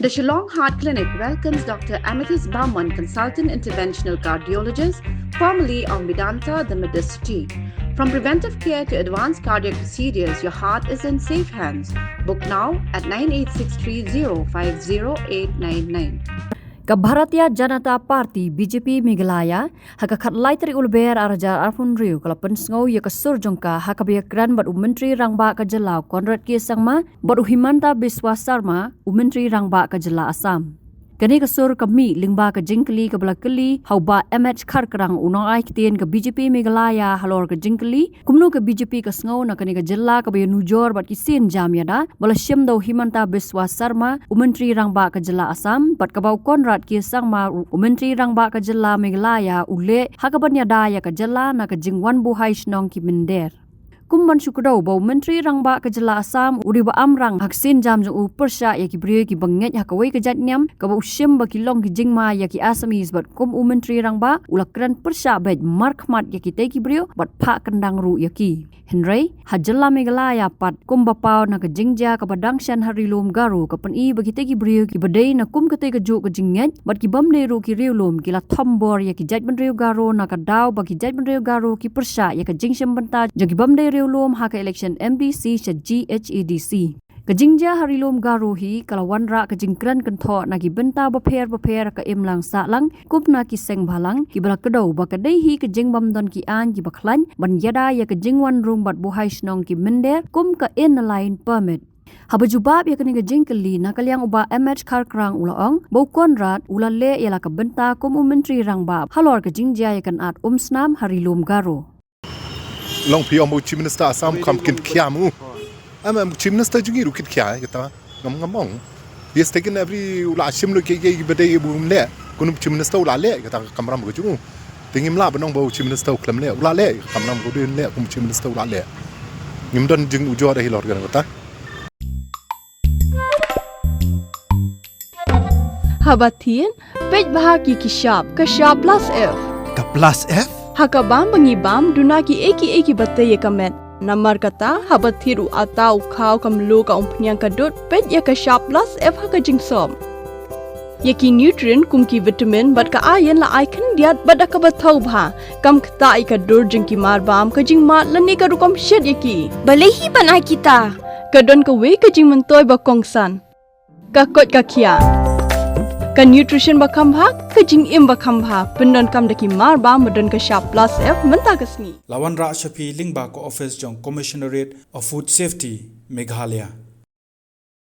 The Shillong Heart Clinic welcomes Dr. Amethyst Bauman, consultant interventional cardiologist, formerly of Bynta, the Mid-City. From preventive care to advanced cardiac procedures, your heart is in safe hands. Book now at 9863050899. Bharatiya Janata Party BJP Meghalaya hakakat laitri ulber arajar arfun riu kalapan sngau ya kasur jongka hakabiakran bad Menteri Rangba Kajelau Conrad Sangma bad Himanta Biswasarma Menteri Rangba Kajela Assam. Kani kasur kami lingba ka jingkeli ka belakeli hauba MH Kharkrang unang ai kitien ka BJP Meghalaya Halor ka jingkeli kumnu ka BJP ka sngau na kani ka jilla ka Nujor bat kisin jamyada bala syam do Himanta Biswasarma Menteri Rangba Kajela Assam bat ka bau Conrad Sangma Menteri Rangba Kajela Meghalaya ule hakabanya daya ka jilla na ka jingwan buhai shnong ki minder. Kumban syukudau bau Menteri Rangba Kajela Assam uriba amrang haksin jam jung upersya ya ki brio ki banget hakawai ka jatnyam ka bau syem ba ki long ki jingma ya ki asamis bat kum Menteri Rangba ulakran persya bait markmat ya ki te ki brio bat pha kendang ru ya ki Henry hajela Meghalaya pat kum bapau na ka jingja ka badang shan harilum garu ka peni bagi te ki brio ki badai na kum ka te ka ju ka jinget bat ki bamde ru ki riulum ki la thombor ya ki jat ban riu garu na ka daw bagi jat ban riu garu ki persya ya ka jingsem banta jagi bamde Harilom haka election MDC sa GHEDC. Kajingja harilom garuhi kalawan ra kajingkran kentho nagi Bynta baper ka imlang sa lang kupna ki seng balang ki bala kedau bakadehi kajing bamdon ki an ki baklan ban yada ya kajingwan room bat buhai snong ki minder kum ka in line permit. Habajubab ya kani kajingkeli na kalyang uba MH Kharkrang ulaong bau Conrad ulale yala ka Bynta kum Menteri Rangba Halor kajingja ya kan at Um-Snam harilom garu. Long pion mo Chief Minister Assam kam kin kiamu. Am Chief Minister jungi ru kit kia kita ngam. He has taken every ula shim lo ke bedai bu le. Kun Chief Minister ula le kita kamram ko jungu. Tingim la banong bau Chief Minister klam le ula le kamram ko den le kum Chief Minister ula le. Ngim don jing Nujor da Halor gan kata. Habatin pej bahagi ki shop ka shop plus F. Ka plus F? Hakabam bangibam dunaki eki batte ye kamet. Namar kata habathiru atau khau kamlu ka umpnyang kadut pet ya ka sharp plus F haka jingsom. Yaki nutrient kumki vitamin bat ka ayen la icon diat bat ka bathau bha kam kta ai ka dur jingki marbam ka jing mat lani ka rukom shed yaki. Balehi banai kita. Ka don ka we ka jing mentoy ba kongsan. Ka kot ka kia. Ka nutrition bakam bha ka jing im bakam bha pendon kam daki mar ba modon ka sharp plus F menta kasni Lawan Ra Shafi Lingba ko office jong Commissionerate of Food Safety Meghalaya